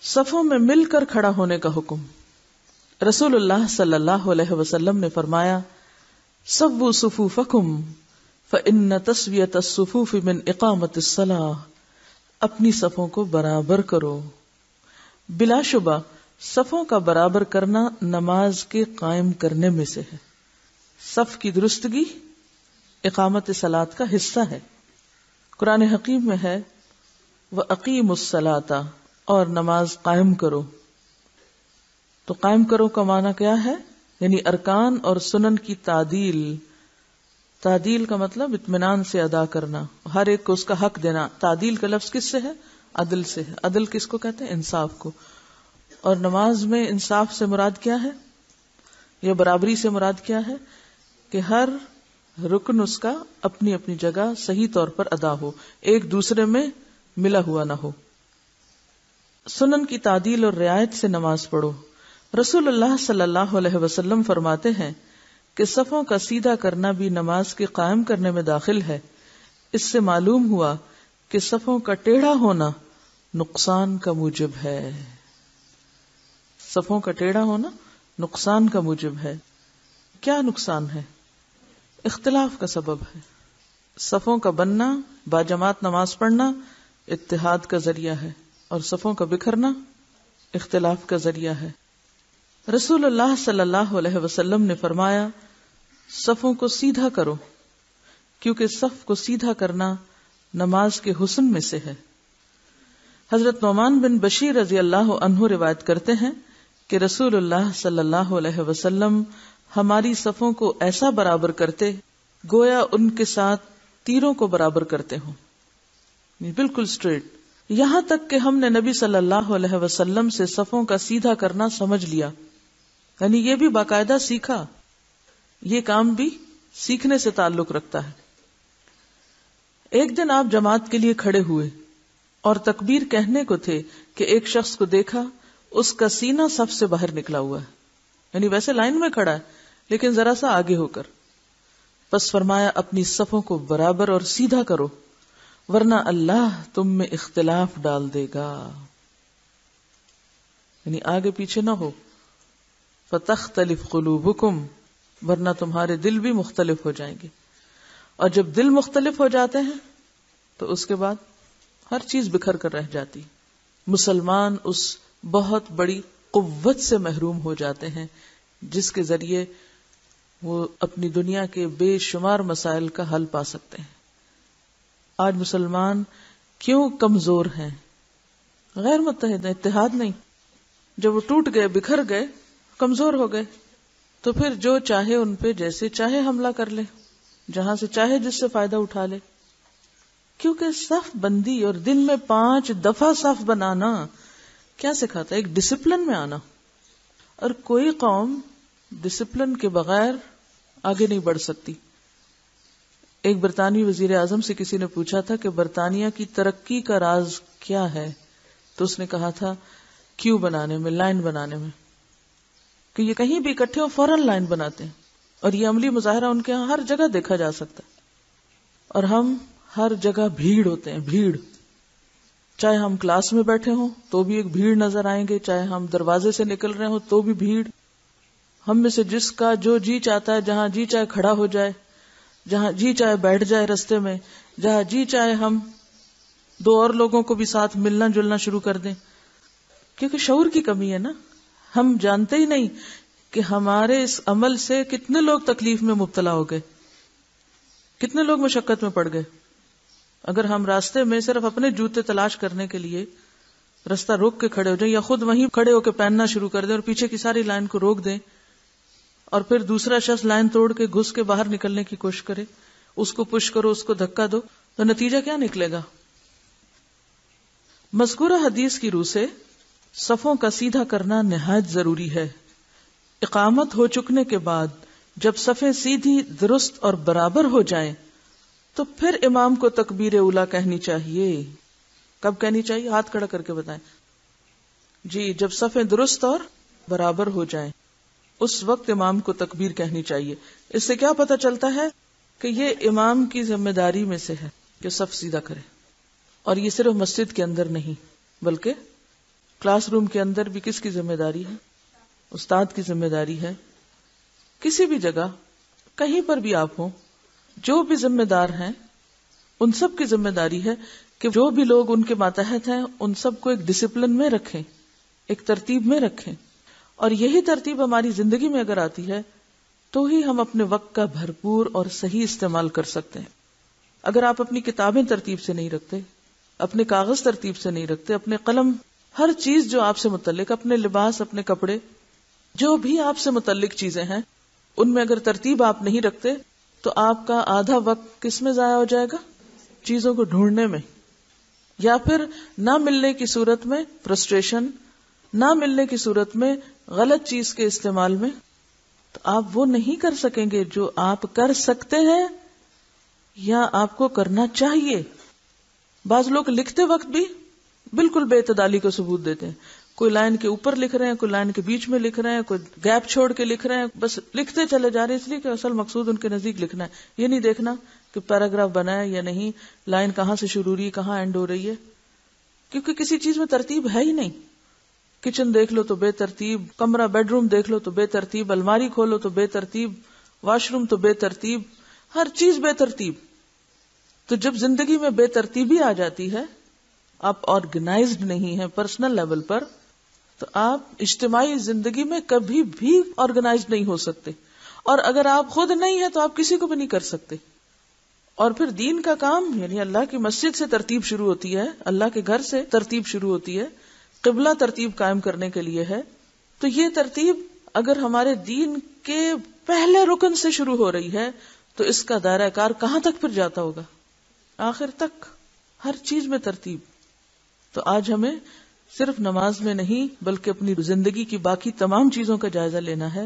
صفوں میں مل کر کھڑا ہونے کا حکم. رسول اللہ صلی اللہ علیہ وسلم نے فرمایا سووا صفوفکم فإن تسویۃ الصفوف من اقامت الصلاۃ. اپنی صفوں کو برابر کرو. بلا شبہ صفوں کا برابر کرنا نماز کے قائم کرنے میں سے ہے. صف کی درستگی اقامت صلاۃ کا حصہ ہے. قرآن حکیم میں ہے وَأَقِیمُوا الصَّلَاةَ، اور نماز قائم کرو. تو قائم کرو کا معنی کیا ہے؟ یعنی ارکان اور سنن کی تعدیل. تعدیل کا مطلب اطمینان سے ادا کرنا، ہر ایک کو اس کا حق دینا. تعدیل کا لفظ کس سے ہے؟ عدل سے ہے. عدل کس کو کہتے ہیں؟ انصاف کو. اور نماز میں انصاف سے مراد کیا ہے یا برابری سے مراد کیا ہے؟ کہ ہر رکن اس کا اپنی اپنی جگہ صحیح طور پر ادا ہو، ایک دوسرے میں ملا ہوا نہ ہو. سنن کی تعدیل اور رعایت سے نماز پڑھو. رسول اللہ صلی اللہ علیہ وسلم فرماتے ہیں کہ صفوں کا سیدھا کرنا بھی نماز کے قائم کرنے میں داخل ہے. اس سے معلوم ہوا کہ صفوں کا ٹیڑھا ہونا نقصان کا موجب ہے. صفوں کا ٹیڑھا ہونا نقصان کا موجب ہے. کیا نقصان ہے؟ اختلاف کا سبب ہے. صفوں کا بننا، باجماعت نماز پڑھنا اتحاد کا ذریعہ ہے، اور صفوں کا بکھرنا اختلاف کا ذریعہ ہے. رسول اللہ صلی اللہ علیہ وسلم نے فرمایا صفوں کو سیدھا کرو، کیونکہ صف کو سیدھا کرنا نماز کے حسن میں سے ہے. حضرت نعمان بن بشیر رضی اللہ عنہ روایت کرتے ہیں کہ رسول اللہ صلی اللہ علیہ وسلم ہماری صفوں کو ایسا برابر کرتے گویا ان کے ساتھ تیروں کو برابر کرتے ہوں، بالکل سٹریٹ. یہاں تک کہ ہم نے نبی صلی اللہ علیہ وسلم سے صفوں کا سیدھا کرنا سمجھ لیا. یعنی یہ بھی باقاعدہ سیکھا، یہ کام بھی سیکھنے سے تعلق رکھتا ہے. ایک دن آپ جماعت کے لیے کھڑے ہوئے اور تکبیر کہنے کو تھے کہ ایک شخص کو دیکھا، اس کا سینہ صف سے باہر نکلا ہوا ہے. یعنی ویسے لائن میں کھڑا ہے لیکن ذرا سا آگے ہو کر. پس فرمایا اپنی صفوں کو برابر اور سیدھا کرو، ورنہ اللہ تم میں اختلاف ڈال دے گا. یعنی آگے پیچھے نہ ہو. فَتَخْتَلِفْ قُلُوبُكُمْ، ورنہ تمہارے دل بھی مختلف ہو جائیں گے. اور جب دل مختلف ہو جاتے ہیں تو اس کے بعد ہر چیز بکھر کر رہ جاتی. مسلمان اس بہت بڑی قوت سے محروم ہو جاتے ہیں جس کے ذریعے وہ اپنی دنیا کے بے شمار مسائل کا حل پا سکتے ہیں. آج مسلمان کیوں کمزور ہیں؟ غیر متحد ہیں، اتحاد نہیں. جب وہ ٹوٹ گئے، بکھر گئے، کمزور ہو گئے، تو پھر جو چاہے ان پہ جیسے چاہے حملہ کر لے، جہاں سے چاہے جس سے فائدہ اٹھا لے. کیونکہ صف بندی اور دن میں 5 دفعہ صف بنانا کیا سکھاتا ہے؟ ایک ڈسپلن میں آنا. اور کوئی قوم ڈسپلن کے بغیر آگے نہیں بڑھ سکتی. ایک برطانوی وزیر اعظم سے کسی نے پوچھا تھا کہ برطانیہ کی ترقی کا راز کیا ہے، تو اس نے کہا تھا کیو بنانے میں، لائن بنانے میں. کہ یہ کہیں بھی اکٹھے ہو فوراً لائن بناتے ہیں، اور یہ عملی مظاہرہ ان کے ہاں ہر جگہ دیکھا جا سکتا ہے. اور ہم ہر جگہ بھیڑ ہوتے ہیں، بھیڑ. چاہے ہم کلاس میں بیٹھے ہوں تو بھی ایک بھیڑ نظر آئیں گے، چاہے ہم دروازے سے نکل رہے ہوں تو بھی بھیڑ. ہم میں سے جس کا جو جی چاہتا ہے جہاں جی چاہے کھڑا ہو جائے، جہاں جی چاہے بیٹھ جائے رستے میں، جہاں جی چاہے ہم 2 اور لوگوں کو بھی ساتھ ملنا جلنا شروع کر دیں. کیونکہ شعور کی کمی ہے نا. ہم جانتے ہی نہیں کہ ہمارے اس عمل سے کتنے لوگ تکلیف میں مبتلا ہو گئے، کتنے لوگ مشقت میں پڑ گئے. اگر ہم راستے میں صرف اپنے جوتے تلاش کرنے کے لیے راستہ روک کے کھڑے ہو جائیں، یا خود وہیں کھڑے ہو کے پہننا شروع کر دیں اور پیچھے کی ساری لائن کو روک دیں، اور پھر دوسرا شخص لائن توڑ کے گھس کے باہر نکلنے کی کوشش کرے، اس کو پش کرو، اس کو دھکا دو، تو نتیجہ کیا نکلے گا؟ مذکورہ حدیث کی روح سے صفوں کا سیدھا کرنا نہایت ضروری ہے. اقامت ہو چکنے کے بعد جب صفیں سیدھی، درست اور برابر ہو جائیں تو پھر امام کو تکبیر اولیٰ کہنی چاہیے. کب کہنی چاہیے؟ ہاتھ کھڑا کر کے بتائیں. جی، جب صفیں درست اور برابر ہو جائیں اس وقت امام کو تکبیر کہنی چاہیے. اس سے کیا پتہ چلتا ہے کہ یہ امام کی ذمہ داری میں سے ہے کہ صف سیدھا کرے. اور یہ صرف مسجد کے اندر نہیں بلکہ کلاس روم کے اندر بھی کس کی ذمہ داری ہے؟ استاد کی ذمہ داری ہے. کسی بھی جگہ کہیں پر بھی آپ ہوں، جو بھی ذمہ دار ہیں ان سب کی ذمہ داری ہے کہ جو بھی لوگ ان کے ماتحت ہیں ان سب کو ایک ڈسپلن میں رکھیں، ایک ترتیب میں رکھیں. اور یہی ترتیب ہماری زندگی میں اگر آتی ہے تو ہی ہم اپنے وقت کا بھرپور اور صحیح استعمال کر سکتے ہیں. اگر آپ اپنی کتابیں ترتیب سے نہیں رکھتے، اپنے کاغذ ترتیب سے نہیں رکھتے، اپنے قلم، ہر چیز جو آپ سے متعلق، اپنے لباس، اپنے کپڑے، جو بھی آپ سے متعلق چیزیں ہیں، ان میں اگر ترتیب آپ نہیں رکھتے تو آپ کا آدھا وقت کس میں ضائع ہو جائے گا؟ چیزوں کو ڈھونڈنے میں، یا پھر نہ ملنے کی صورت میں فرسٹریشن، نہ ملنے کی صورت میں غلط چیز کے استعمال میں. تو آپ وہ نہیں کر سکیں گے جو آپ کر سکتے ہیں یا آپ کو کرنا چاہیے. بعض لوگ لکھتے وقت بھی بالکل بے اعتدالی کو ثبوت دیتے ہیں. کوئی لائن کے اوپر لکھ رہے ہیں، کوئی لائن کے بیچ میں لکھ رہے ہیں، کوئی گیپ چھوڑ کے لکھ رہے ہیں، بس لکھتے چلے جا رہے ہیں اس لیے کہ اصل مقصود ان کے نزدیک لکھنا ہے. یہ نہیں دیکھنا کہ پیراگراف بنا ہے یا نہیں، لائن کہاں سے شروع ہو رہی ہے، کہاں اینڈ ہو رہی ہے، کیونکہ کسی چیز میں ترتیب ہے ہی نہیں. کچن دیکھ لو تو بے ترتیب، کمرہ بیڈ روم دیکھ لو تو بے ترتیب، الماری کھولو تو بے ترتیب، واش روم تو بے ترتیب، ہر چیز بے ترتیب. تو جب زندگی میں بے ترتیبی آ جاتی ہے، آپ آرگنائزڈ نہیں ہیں پرسنل لیول پر، تو آپ اجتماعی زندگی میں کبھی بھی آرگنائزڈ نہیں ہو سکتے. اور اگر آپ خود نہیں ہیں تو آپ کسی کو بھی نہیں کر سکتے. اور پھر دین کا کام، یعنی اللہ کی مسجد سے ترتیب شروع ہوتی ہے، اللہ کے گھر سے ترتیب شروع ہوتی ہے، قبلہ ترتیب قائم کرنے کے لیے ہے. تو یہ ترتیب اگر ہمارے دین کے پہلے رکن سے شروع ہو رہی ہے تو اس کا دائرہ کار کہاں تک پھر جاتا ہوگا؟ آخر تک. ہر چیز میں ترتیب. تو آج ہمیں صرف نماز میں نہیں بلکہ اپنی زندگی کی باقی تمام چیزوں کا جائزہ لینا ہے.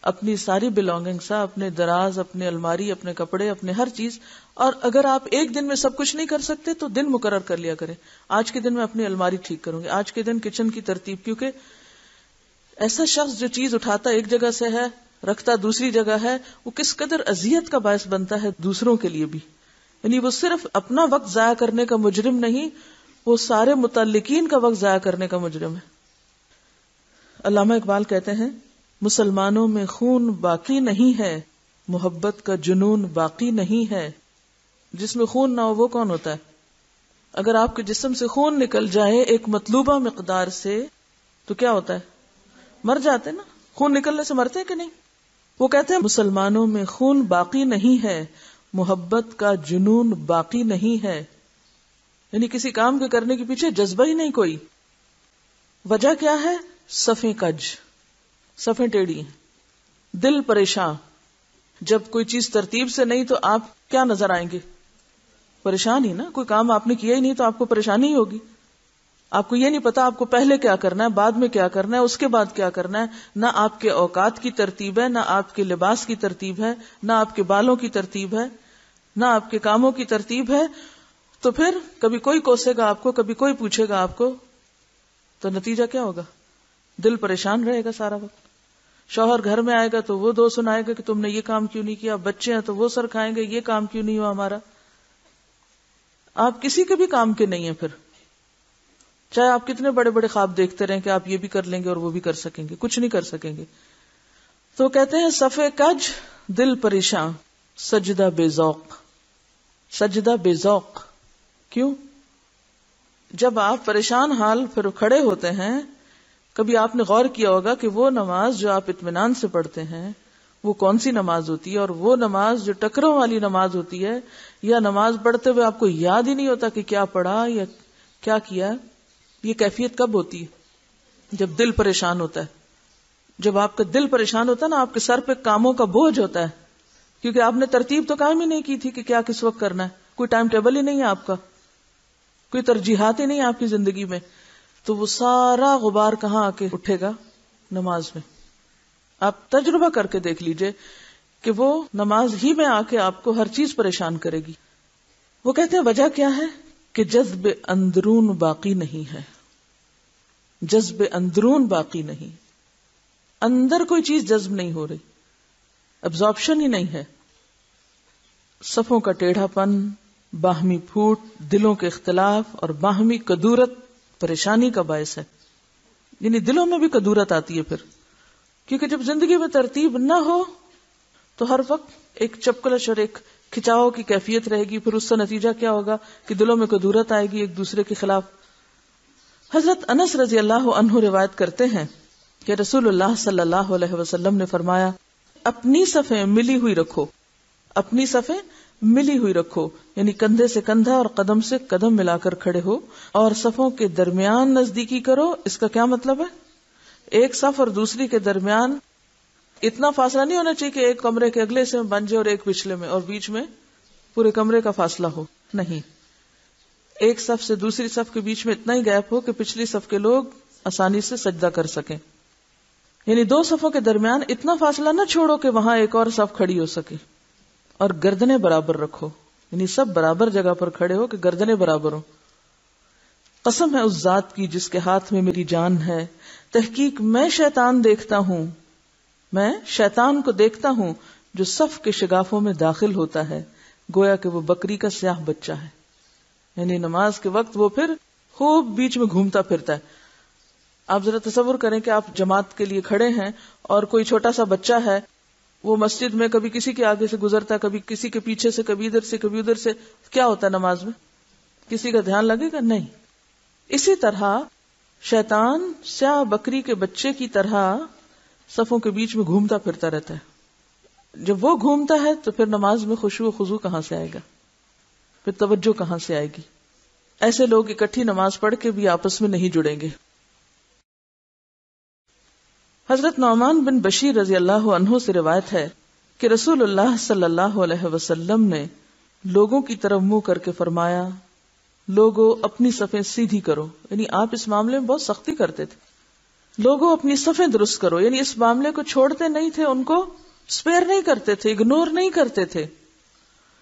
اپنی ساری بلانگنگز، اپنے دراز، اپنے الماری، اپنے کپڑے، اپنے ہر چیز. اور اگر آپ ایک دن میں سب کچھ نہیں کر سکتے تو دن مقرر کر لیا کریں. آج کے دن میں اپنی الماری ٹھیک کروں گی، آج کے دن کچن کی ترتیب. کیونکہ ایسا شخص جو چیز اٹھاتا ایک جگہ سے ہے، رکھتا دوسری جگہ ہے، وہ کس قدر اذیت کا باعث بنتا ہے دوسروں کے لیے بھی. یعنی وہ صرف اپنا وقت ضائع کرنے کا مجرم نہیں، وہ سارے متعلقین کا وقت ضائع کرنے کا مجرم ہے. علامہ اقبال کہتے ہیں، مسلمانوں میں خون باقی نہیں ہے، محبت کا جنون باقی نہیں ہے. جس میں خون نہ ہو وہ کون ہوتا ہے؟ اگر آپ کے جسم سے خون نکل جائے ایک مطلوبہ مقدار سے تو کیا ہوتا ہے؟ مر جاتے نا. خون نکلنے سے مرتے کہ نہیں؟ وہ کہتے ہیں مسلمانوں میں خون باقی نہیں ہے، محبت کا جنون باقی نہیں ہے. یعنی کسی کام کے کرنے کے پیچھے جذبہ ہی نہیں کوئی. وجہ کیا ہے؟ صفیں کج، صفیں ٹیڑھی ہیں، دل پریشان. جب کوئی چیز ترتیب سے نہیں تو آپ کیا نظر آئیں گے؟ پریشان ہی نا. کوئی کام آپ نے کیا ہی نہیں تو آپ کو پریشانی ہی ہوگی. آپ کو یہ نہیں پتا آپ کو پہلے کیا کرنا ہے، بعد میں کیا کرنا ہے، اس کے بعد کیا کرنا ہے. نہ آپ کے اوقات کی ترتیب ہے، نہ آپ کے لباس کی ترتیب ہے، نہ آپ کے بالوں کی ترتیب ہے، نہ آپ کے کاموں کی ترتیب ہے. تو پھر کبھی کوئی کوسے گا آپ کو، کبھی کوئی پوچھے گا آپ کو، تو نتیجہ کیا ہوگا؟ دل پریشان رہے گا سارا وقت. شوہر گھر میں آئے گا تو وہ دو سنائے گا کہ تم نے یہ کام کیوں نہیں کیا. بچے ہیں تو وہ سر کھائیں گے یہ کام کیوں نہیں ہوا ہمارا. آپ کسی کے بھی کام کے نہیں ہیں. پھر چاہے آپ کتنے بڑے بڑے خواب دیکھتے رہیں کہ آپ یہ بھی کر لیں گے اور وہ بھی کر سکیں گے، کچھ نہیں کر سکیں گے. تو کہتے ہیں صفے کج دل پریشان، سجدہ بے ذوق. سجدہ بے ذوق کیوں؟ جب آپ پریشان حال پھر کھڑے ہوتے ہیں، کبھی آپ نے غور کیا ہوگا کہ وہ نماز جو آپ اطمینان سے پڑھتے ہیں وہ کون سی نماز ہوتی ہے، اور وہ نماز جو ٹکروں والی نماز ہوتی ہے، یا نماز پڑھتے ہوئے آپ کو یاد ہی نہیں ہوتا کہ کیا پڑھا یا کیا کیا. یہ کیفیت کب ہوتی ہے؟ جب دل پریشان ہوتا ہے. جب آپ کا دل پریشان ہوتا ہے نا، آپ کے سر پہ کاموں کا بوجھ ہوتا ہے، کیونکہ آپ نے ترتیب تو قائم ہی نہیں کی تھی کہ کیا کس وقت کرنا ہے. کوئی ٹائم ٹیبل ہی نہیں ہے آپ کا، کوئی ترجیحات ہی نہیں ہے آپ کی زندگی میں. تو وہ سارا غبار کہاں آ کے اٹھے گا؟ نماز میں. آپ تجربہ کر کے دیکھ لیجئے کہ وہ نماز ہی میں آ کے آپ کو ہر چیز پریشان کرے گی. وہ کہتے ہیں وجہ کیا ہے؟ کہ جذب اندرون باقی نہیں ہے. جذب اندرون باقی نہیں، اندر کوئی چیز جذب نہیں ہو رہی، ابزارپشن ہی نہیں ہے. صفوں کا ٹیڑھا پن، باہمی پھوٹ، دلوں کے اختلاف اور باہمی کدورت پریشانی کا باعث ہے. یعنی دلوں میں بھی کدورت آتی ہے پھر، کیونکہ جب زندگی میں ترتیب نہ ہو تو ہر وقت ایک چپکلش اور ایک کھچاؤ کی کیفیت رہے گی، پھر اس کا نتیجہ کیا ہوگا کہ دلوں میں کدورت آئے گی ایک دوسرے کے خلاف۔ حضرت انس رضی اللہ عنہ روایت کرتے ہیں کہ رسول اللہ صلی اللہ علیہ وسلم نے فرمایا، اپنی صفیں ملی ہوئی رکھو، اپنی صفیں ملی ہوئی رکھو، یعنی کندھے سے کندھا اور قدم سے قدم ملا کر کھڑے ہو، اور صفوں کے درمیان نزدیکی کرو۔ اس کا کیا مطلب ہے؟ ایک صف اور دوسری کے درمیان اتنا فاصلہ نہیں ہونا چاہیے کہ ایک کمرے کے اگلے سے بن جائے اور ایک پچھلے میں، اور بیچ میں پورے کمرے کا فاصلہ ہو، نہیں، ایک صف سے دوسری صف کے بیچ میں اتنا ہی گیپ ہو کہ پچھلی صف کے لوگ آسانی سے سجدہ کر سکیں، یعنی دو صفوں کے درمیان اتنا فاصلہ نہ چھوڑو کہ وہاں ایک اور صف کھڑی ہو سکے، اور گردنیں برابر رکھو، یعنی سب برابر جگہ پر کھڑے ہو کہ گردنیں برابر ہو۔ قسم ہے اس ذات کی جس کے ہاتھ میں میری جان ہے، تحقیق میں شیطان دیکھتا ہوں، میں شیطان کو دیکھتا ہوں جو صف کے شگافوں میں داخل ہوتا ہے، گویا کہ وہ بکری کا سیاہ بچہ ہے، یعنی نماز کے وقت وہ پھر خوب بیچ میں گھومتا پھرتا ہے۔ آپ ذرا تصور کریں کہ آپ جماعت کے لیے کھڑے ہیں اور کوئی چھوٹا سا بچہ ہے، وہ مسجد میں کبھی کسی کے آگے سے گزرتا ہے، کبھی کسی کے پیچھے سے، کبھی ادھر سے کبھی ادھر سے، کیا ہوتا ہے نماز میں؟ کسی کا دھیان لگے گا؟ نہیں۔ اسی طرح شیطان سیاہ بکری کے بچے کی طرح صفوں کے بیچ میں گھومتا پھرتا رہتا ہے۔ جب وہ گھومتا ہے تو پھر نماز میں خشوع و خضوع کہاں سے آئے گا؟ پھر توجہ کہاں سے آئے گی؟ ایسے لوگ اکٹھی نماز پڑھ کے بھی آپس میں نہیں جڑیں گے۔ حضرت نعمان بن بشیر رضی اللہ عنہ سے روایت ہے کہ رسول اللہ صلی اللہ علیہ وسلم نے لوگوں کی طرف منہ کر کے فرمایا، لوگوں اپنی صفیں سیدھی کرو، یعنی آپ اس معاملے میں بہت سختی کرتے تھے، لوگوں اپنی صفیں درست کرو، یعنی اس معاملے کو چھوڑتے نہیں تھے، ان کو سپیئر نہیں کرتے تھے، اگنور نہیں کرتے تھے،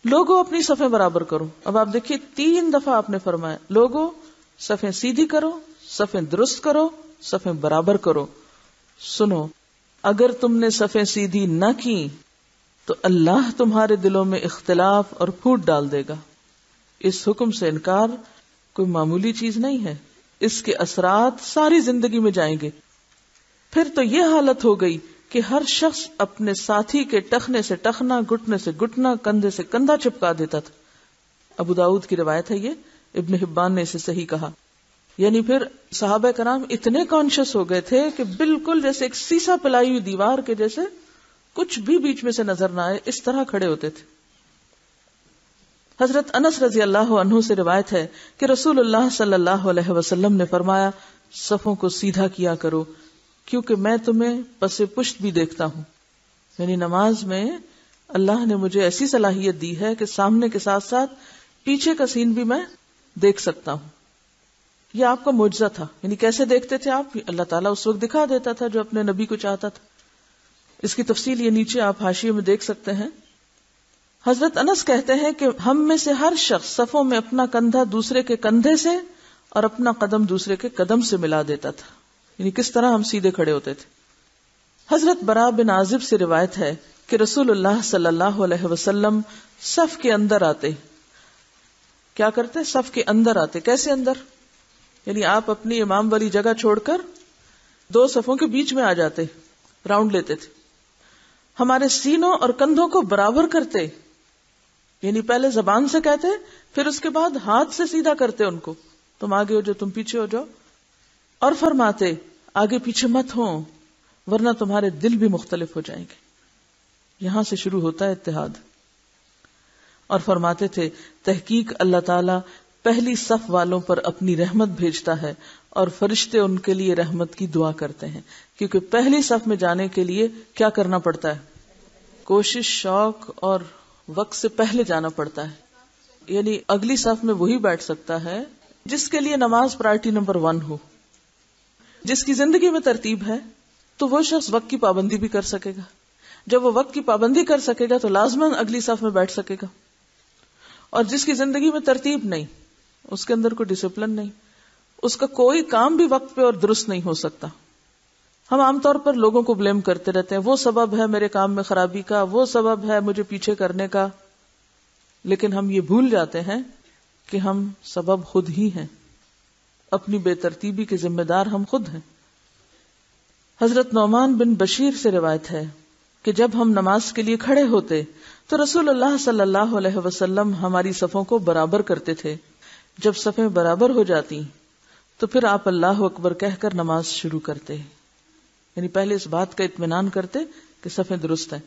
لوگوں اپنی صفیں برابر کرو۔ اب آپ دیکھیے 3 دفعہ آپ نے فرمایا، لوگوں صفیں سیدھی کرو، صفیں درست کرو، صفیں برابر کرو۔ سنو، اگر تم نے صفیں سیدھی نہ کی تو اللہ تمہارے دلوں میں اختلاف اور پھوٹ ڈال دے گا۔ اس حکم سے انکار کوئی معمولی چیز نہیں ہے، اس کے اثرات ساری زندگی میں جائیں گے۔ پھر تو یہ حالت ہو گئی کہ ہر شخص اپنے ساتھی کے ٹخنے سے ٹخنا، گھٹنے سے گھٹنا، کندھے سے کندھا چپکا دیتا تھا۔ ابو داؤد کی روایت ہے یہ، ابن حبان نے اسے صحیح کہا۔ یعنی پھر صحابہ کرام اتنے کانشیس ہو گئے تھے کہ بالکل جیسے ایک سیسا پلائی ہوئی دیوار کے جیسے کچھ بھی بیچ میں سے نظر نہ آئے، اس طرح کھڑے ہوتے تھے۔ حضرت انس رضی اللہ عنہ سے روایت ہے کہ رسول اللہ صلی اللہ علیہ وسلم نے فرمایا، صفوں کو سیدھا کیا کرو کیونکہ میں تمہیں پس پشت بھی دیکھتا ہوں، یعنی نماز میں اللہ نے مجھے ایسی صلاحیت دی ہے کہ سامنے کے ساتھ ساتھ پیچھے کا سین بھی میں دیکھ سکتا ہوں۔ یہ آپ کا معجزہ تھا، یعنی کیسے دیکھتے تھے آپ؟ اللہ تعالیٰ اس وقت دکھا دیتا تھا جو اپنے نبی کو چاہتا تھا۔ اس کی تفصیل یہ نیچے آپ حاشیے میں دیکھ سکتے ہیں۔ حضرت انس کہتے ہیں کہ ہم میں سے ہر شخص صفوں میں اپنا کندھا دوسرے کے کندھے سے اور اپنا قدم دوسرے کے قدم سے ملا دیتا تھا، یعنی کس طرح ہم سیدھے کھڑے ہوتے تھے۔ حضرت براء بن عازب سے روایت ہے کہ رسول اللہ صلی اللہ علیہ وسلم صف کے اندر آتے، کیا کرتے؟ صف کے اندر آتے۔ کیسے اندر؟ یعنی آپ اپنی امام والی جگہ چھوڑ کر 2 صفوں کے بیچ میں آ جاتے، راؤنڈ لیتے تھے۔ ہمارے سینوں اور کندھوں کو برابر کرتے، یعنی پہلے زبان سے کہتے، پھر اس کے بعد ہاتھ سے سیدھا کرتے ان کو، تم آگے ہو جاؤ، تم پیچھے ہو جاؤ، اور فرماتے آگے پیچھے مت ہو ورنہ تمہارے دل بھی مختلف ہو جائیں گے۔ یہاں سے شروع ہوتا ہے اتحاد۔ اور فرماتے تھے تحقیق اللہ تعالی پہلی صف والوں پر اپنی رحمت بھیجتا ہے اور فرشتے ان کے لیے رحمت کی دعا کرتے ہیں، کیونکہ پہلی صف میں جانے کے لیے کیا کرنا پڑتا ہے؟ کوشش، شوق اور وقت سے پہلے جانا پڑتا ہے۔ یعنی اگلی صف میں وہی بیٹھ سکتا ہے جس کے لیے نماز پرائرٹی نمبر 1 ہو، جس کی زندگی میں ترتیب ہے، تو وہ شخص وقت کی پابندی بھی کر سکے گا۔ جب وہ وقت کی پابندی کر سکے گا تو لازماً اگلی صف میں بیٹھ سکے گا۔ اور جس کی زندگی میں ترتیب نہیں، اس کے اندر کوئی ڈسپلن نہیں، اس کا کوئی کام بھی وقت پہ اور درست نہیں ہو سکتا۔ ہم عام طور پر لوگوں کو بلیم کرتے رہتے ہیں، وہ سبب ہے میرے کام میں خرابی کا، وہ سبب ہے مجھے پیچھے کرنے کا، لیکن ہم یہ بھول جاتے ہیں کہ ہم سبب خود ہی ہیں، اپنی بے ترتیبی کے ذمہ دار ہم خود ہیں۔ حضرت نعمان بن بشیر سے روایت ہے کہ جب ہم نماز کے لیے کھڑے ہوتے تو رسول اللہ صلی اللہ علیہ وسلم ہماری صفوں کو برابر کرتے تھے. جب صفیں برابر ہو جاتی تو پھر آپ اللہ اکبر کہہ کر نماز شروع کرتے، یعنی پہلے اس بات کا اطمینان کرتے کہ صفیں درست ہیں.